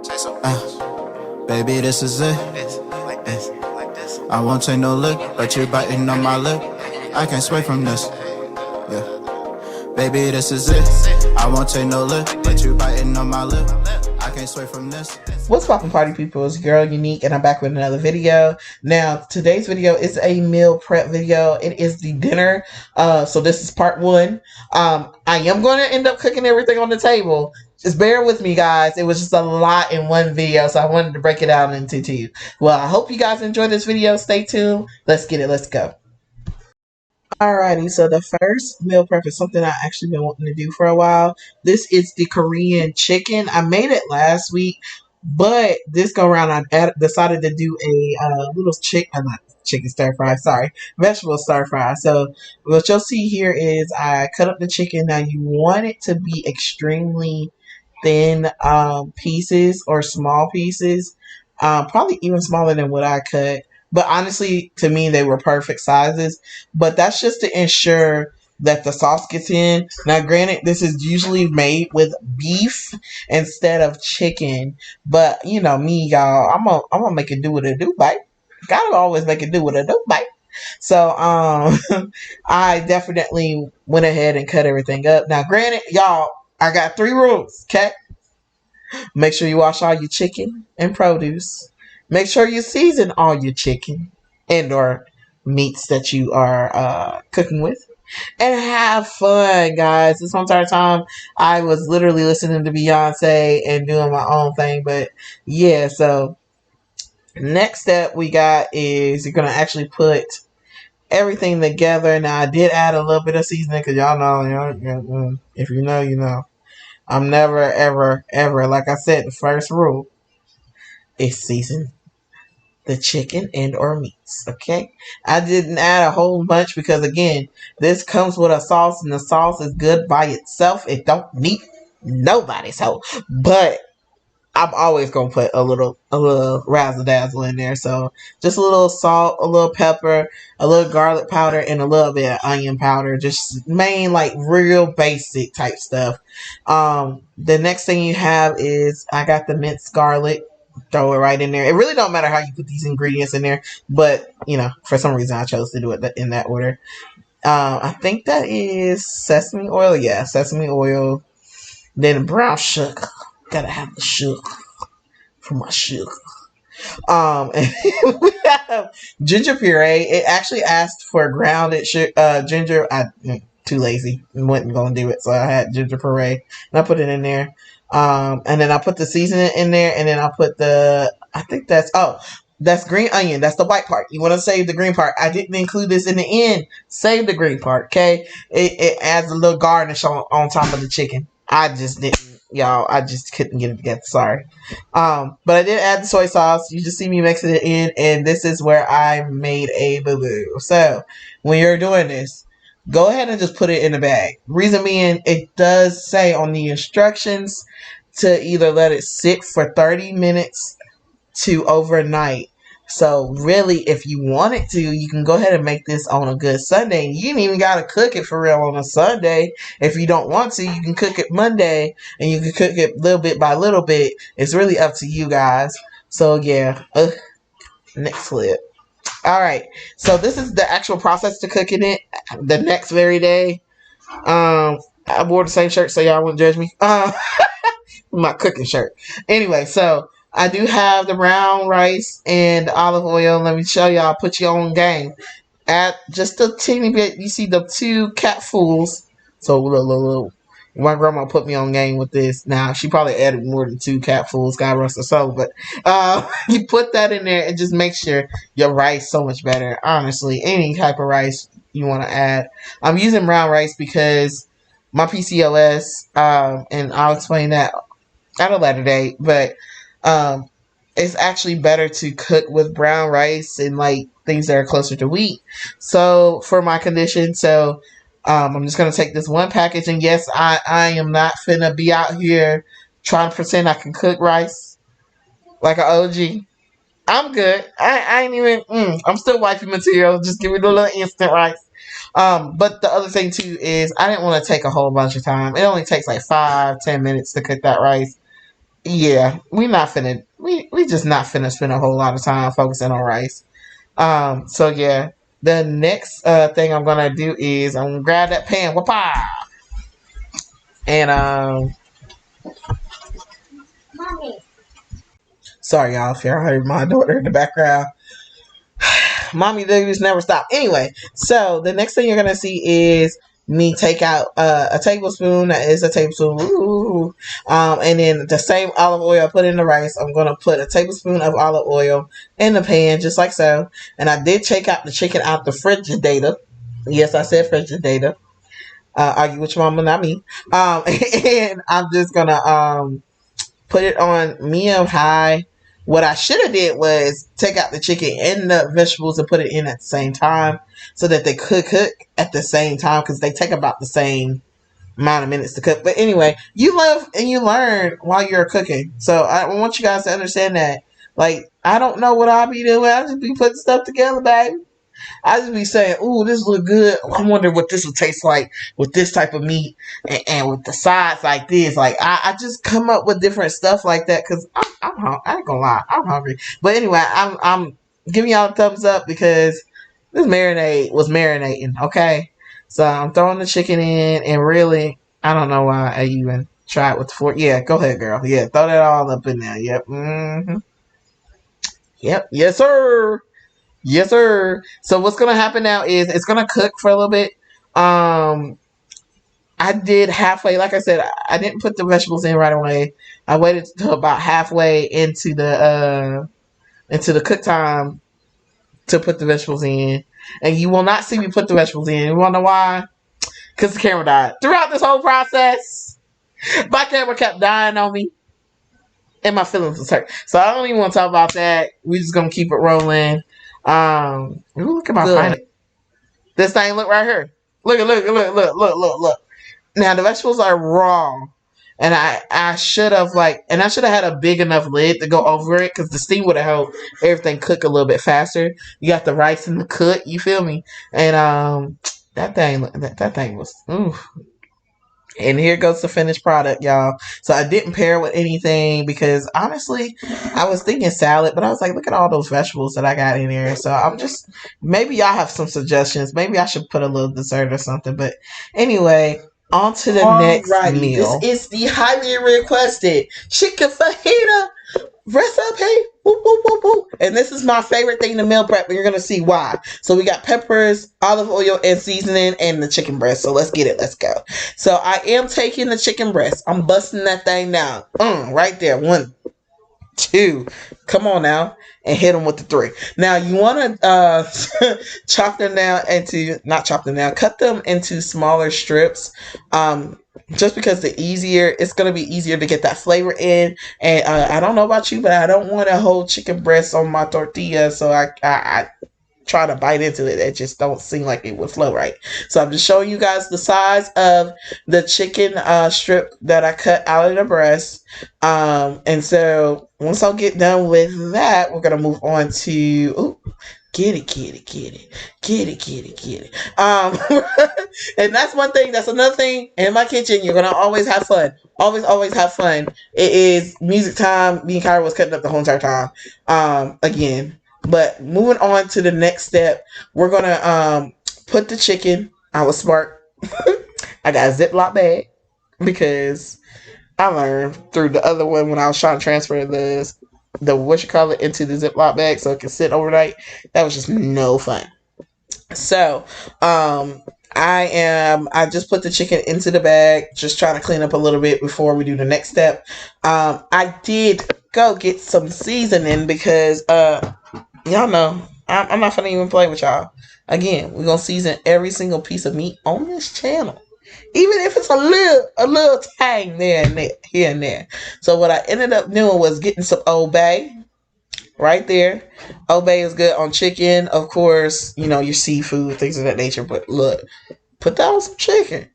Baby, this is it. I won't take no lick, but you're biting on my lip. I can't sway from this. Yeah. Baby, this is it. I won't take no lick, but you're biting on my lip. I can't sway from this. What's poppin', party people? It's your girl Unique, and I'm back with another video. Now, today's video is a meal prep video. It is the dinner. So this is part one. I am going to end up cooking everything on the table. Just bear with me, guys. It was just a lot in one video, so I wanted to break it out into two. Well, I hope you guys enjoy this video. Stay tuned. Let's get it. Let's go. Alrighty, so the first meal prep is something I actually been wanting to do for a while. This is the Korean chicken. I made it last week, but this go around I decided to do a little chicken stir fry, vegetable stir fry. So what you'll see here is I cut up the chicken. Now you want it to be extremely thin pieces or small pieces, probably even smaller than what I cut. But honestly, to me, they were perfect sizes. But that's just to ensure that the sauce gets in. Now, granted, this is usually made with beef instead of chicken. But, you know, me, y'all, I'm gonna make it do what it do, bite. Gotta always make it do what it do, bite. So, I definitely went ahead and cut everything up. Now, granted, y'all, I got 3 rules, okay? Make sure you wash all your chicken and produce. Make sure you season all your chicken and or meats that you are cooking with. And have fun, guys. This whole entire time, I was literally listening to Beyonce and doing my own thing. But, yeah, so next step we got is you're going to actually put everything together. Now, I did add a little bit of seasoning because y'all know, if you know, you know. I'm never, ever, ever, like I said, the first rule is season the chicken and or meats. Okay, I didn't add a whole bunch because again, this comes with a sauce and the sauce is good by itself. It don't need nobody's help. But I'm always gonna put a little razzle dazzle in there. So just a little salt, a little pepper, a little garlic powder, and a little bit of onion powder. Just main like real basic type stuff. The next thing you have is I got the minced garlic. Throw it right in there. It really don't matter how you put these ingredients in there, but you know, for some reason I chose to do it in that order. I think that is sesame oil. Yeah, sesame oil. Then brown sugar. Gotta have the sugar for my sugar. And we have ginger puree. It actually asked for grounded ginger. Too lazy. Wasn't gonna do it, so I had ginger puree and I put it in there. And then I put the seasoning in there, and then I put I think that's green onion. That's the white part. You want to save the green part. I didn't include this in the end. Save the green part, okay? It adds a little garnish on top of the chicken. I just didn't, y'all. I just couldn't get it together. Sorry. But I did add the soy sauce. You just see me mixing it in, and this is where I made a boo-boo. So, when you're doing this, go ahead and just put it in the bag. Reason being, it does say on the instructions to either let it sit for 30 minutes to overnight. So really, if you wanted to, you can go ahead and make this on a good Sunday. You ain't even got to cook it for real on a Sunday. If you don't want to, you can cook it Monday, and you can cook it little bit by little bit. It's really up to you guys. So yeah, next clip. Alright, so this is the actual process to cooking it the next very day. I wore the same shirt so y'all wouldn't judge me. My cooking shirt. Anyway, so I do have the brown rice and olive oil. Let me show y'all. Put your own game. Add just a teeny bit. You see the 2 capfuls. So little. My grandma put me on game with this. Now, she probably added more than 2 capfuls. God rest her soul. But you put that in there and just make sure your rice so much better. Honestly, any type of rice you want to add. I'm using brown rice because my PCOS, and I'll explain that at a later date. But it's actually better to cook with brown rice and like things that are closer to wheat. So for my condition, I'm just going to take this one package, and yes, I am not finna be out here trying to pretend I can cook rice like an OG. I'm good. I ain't even, I'm still wifey material. Just give me the little instant rice. But the other thing too is I didn't want to take a whole bunch of time. It only takes like 5-10 minutes to cook that rice. yeah, we just not finna spend a whole lot of time focusing on rice. So yeah, the next thing I'm gonna do is I'm gonna grab that pan, whoopah, and sorry y'all if y'all heard my daughter in the background. Mommy duties never stop. Anyway, so the next thing you're gonna see is me take out a tablespoon. That is a tablespoon. Ooh. And then the same olive oil I put in the rice. I'm gonna put a tablespoon of olive oil in the pan, just like so. And I did take out the chicken out the Frigidator. Yes, I said Frigidator. Argue with your mama, not me. And I'm just gonna put it on medium high. What I should have did was take out the chicken and the vegetables and put it in at the same time so that they could cook at the same time because they take about the same amount of minutes to cook. But anyway, you live and you learn while you're cooking. So I want you guys to understand that. Like, I don't know what I'll be doing. I'll just be putting stuff together, baby. I just be saying, "Ooh, this look good. I wonder what this will taste like with this type of meat and with the sides like this." Like, I just come up with different stuff like that because I ain't gonna lie, I'm hungry. But anyway, I'm giving y'all a thumbs up because this marinade was marinating. Okay, so I'm throwing the chicken in, and really, I don't know why I even tried with the fork. Yeah, go ahead, girl. Yeah, throw that all up in there. Yep. Mm-hmm. Yep. Yes, sir. Yes, sir. So what's gonna happen now is it's gonna cook for a little bit. I did halfway. Like I said, I didn't put the vegetables in right away. I waited until about halfway into the cook time to put the vegetables in. And you will not see me put the vegetables in. You wanna know why? Because the camera died throughout this whole process. My camera kept dying on me, and my feelings was hurt. So I don't even want to talk about that. We just gonna keep it rolling. Look at my final. This thing, look right here. Look. Now the vegetables are raw, and I should have had a big enough lid to go over it because the steam would have helped everything cook a little bit faster. You got the rice in the cook, you feel me? And that thing was ooh. And here goes the finished product, y'all. So I didn't pair with anything because honestly, I was thinking salad, but I was like, look at all those vegetables that I got in there. So I'm just, maybe y'all have some suggestions. Maybe I should put a little dessert or something. But anyway, on to the next meal. This is the highly requested chicken fajita recipe. Woo, woo, woo, woo. And this is my favorite thing to meal prep, and you're gonna see why. So we got peppers, olive oil, and seasoning, and the chicken breast. So let's get it. Let's go. So I am taking the chicken breast. I'm busting that thing down. Right there. 1, 2. Come on now. And hit them with the 3. Now you want to chop them down into, not chop them down, cut them into smaller strips. Just because it's going to be easier to get that flavor in. And I don't know about you, but I don't want a whole chicken breast on my tortilla. So I try to bite into it. It just don't seem like it would flow right. So I'm just showing you guys the size of the chicken strip that I cut out of the breast. And so once I get done with that, we're going to move on to... Get it. And that's one thing. That's another thing. In my kitchen, you're going to always have fun. Always have fun. It is music time. Me and Kyra was cutting up the whole entire time. Again. But moving on to the next step, we're going to put the chicken. I was smart. I got a Ziploc bag because I learned through the other one when I was trying to transfer the into the Ziploc bag so it can sit overnight. That was just no fun. So I just put the chicken into the bag, just trying to clean up a little bit before we do the next step. I did go get some seasoning because y'all know I'm not gonna even play with y'all. Again, we're gonna season every single piece of meat on this channel, even if it's a little tang here and there. So what I ended up doing was getting some Old Bay right there. Old Bay is good on chicken, of course. You know, your seafood, things of that nature. But look, put that on some chicken.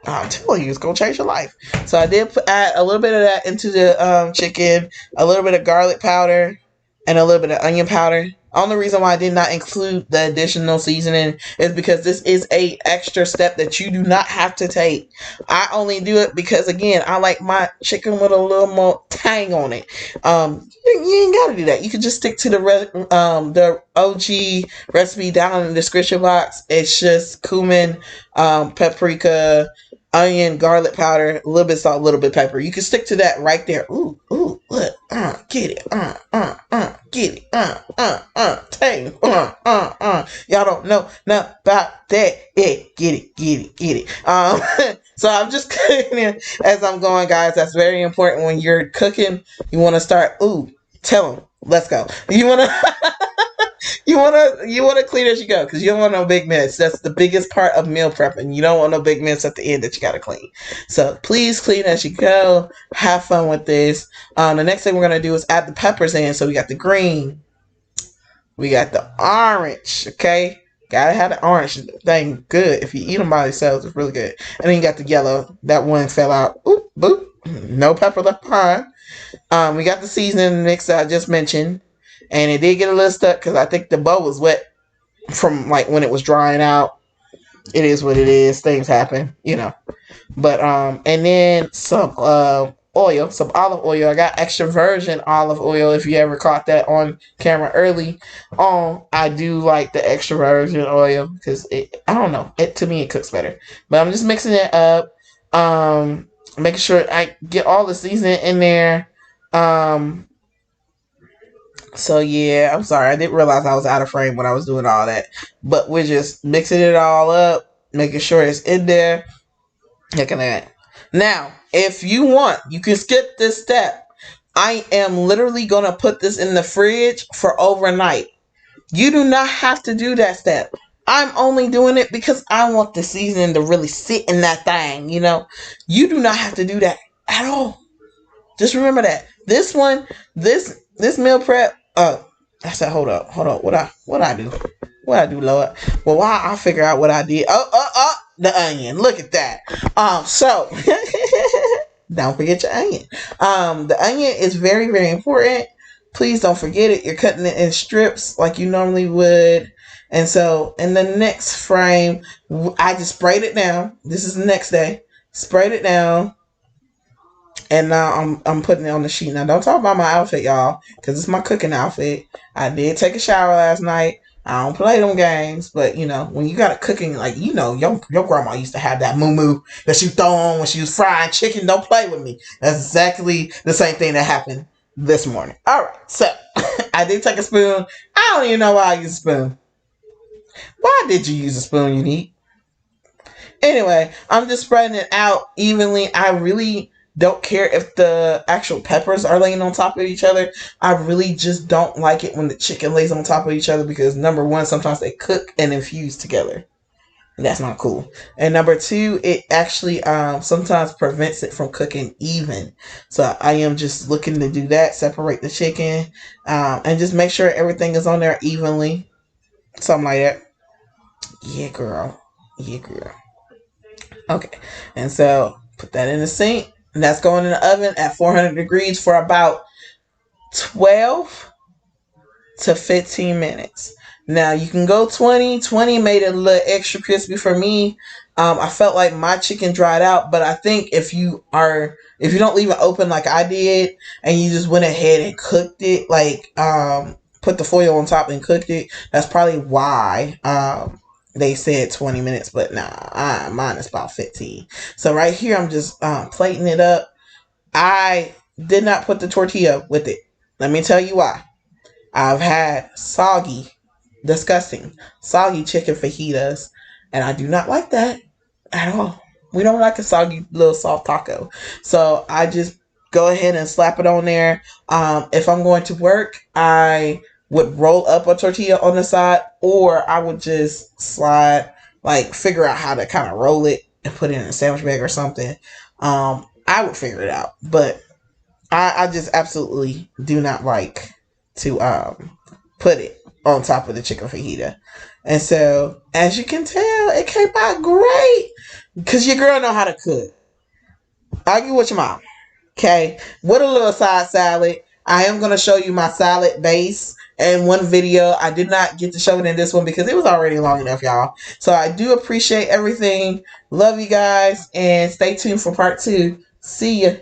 I'm telling you, it's gonna change your life. So I did add a little bit of that into the chicken, a little bit of garlic powder, and a little bit of onion powder. Only reason why I did not include the additional seasoning is because this is a extra step that you do not have to take. I only do it because, again, I like my chicken with a little more tang on it. You ain't gotta do that. You can just stick to the OG recipe down in the description box. It's just cumin, paprika, onion, garlic powder, a little bit salt, a little bit pepper. You can stick to that right there. Ooh, look, get it, get it, tang, Y'all don't know nothing about that. Yeah, get it. So I'm just cooking it as I'm going, guys. That's very important when you're cooking. You want to start. Ooh, tell them. Let's go. You want to. You wanna clean as you go because you don't want no big mess. That's the biggest part of meal prepping. You don't want no big mess at the end that you gotta clean. So please clean as you go. Have fun with this. The next thing we're gonna do is add the peppers in. So we got the green, we got the orange. Okay, gotta have the orange thing good. If you eat them by themselves, it's really good. And then you got the yellow. That one fell out. Oop, boop. No pepper left behind. We got the seasoning mix that I just mentioned. And it did get a little stuck because I think the bowl was wet from like when it was drying out. It is what it is. Things happen, you know. But and then some oil, some olive oil. I got extra virgin olive oil. If you ever caught that on camera early on, I do like the extra virgin oil because I don't know. To me it cooks better. But I'm just mixing it up. Making sure I get all the seasoning in there. So yeah, I'm sorry. I didn't realize I was out of frame when I was doing all that. But we're just mixing it all up, making sure it's in there. Looking at it. Now, if you want, you can skip this step. I am literally going to put this in the fridge for overnight. You do not have to do that step. I'm only doing it because I want the seasoning to really sit in that thing, you know. You do not have to do that at all. Just remember that. This one, this meal prep. I said, hold up. What I do? What I do, Lord? Well, why I figure out what I did. The onion. Look at that. So don't forget your onion. The onion is very, very important. Please don't forget it. You're cutting it in strips like you normally would. And so in the next frame, I just sprayed it down. This is the next day. Sprayed it down. And now I'm putting it on the sheet. Now, don't talk about my outfit, y'all, because it's my cooking outfit. I did take a shower last night. I don't play them games, but, you know, when you got a cooking, like, you know, your grandma used to have that moo-moo that she throw on when she was frying chicken. Don't play with me. That's exactly the same thing that happened this morning. All right, so I did take a spoon. I don't even know why I used a spoon. Why did you use a spoon, Unique? Anyway, I'm just spreading it out evenly. I really don't care if the actual peppers are laying on top of each other. I really just don't like it when the chicken lays on top of each other because number one, sometimes they cook and infuse together. And that's not cool. And number two, it actually sometimes prevents it from cooking even. So I am just looking to do that, separate the chicken, and just make sure everything is on there evenly. Something like that. Yeah, girl. Okay. And so put that in the sink. And that's going in the oven at 400 degrees for about 12 to 15 minutes. Now you can go 20. 20 made it a little extra crispy for me. I felt like my chicken dried out, but I think if you don't leave it open like I did, and you just went ahead and cooked it, like put the foil on top and cooked it, that's probably why they said 20 minutes, but nah, mine is about 15. So right here, I'm just plating it up. I did not put the tortilla with it. Let me tell you why. I've had disgusting, soggy chicken fajitas, and I do not like that at all. We don't like a soggy little soft taco. So I just go ahead and slap it on there. If I'm going to work, I would roll up a tortilla on the side, or I would just figure out how to kind of roll it and put it in a sandwich bag or something. I would figure it out, but I just absolutely do not like to put it on top of the chicken fajita. And so, as you can tell, it came out great because your girl know how to cook. Argue with your mom, okay? With a little side salad. I am going to show you my salad base in one video. I did not get to show it in this one because it was already long enough, y'all. So I do appreciate everything. Love you guys, and stay tuned for part 2. See ya.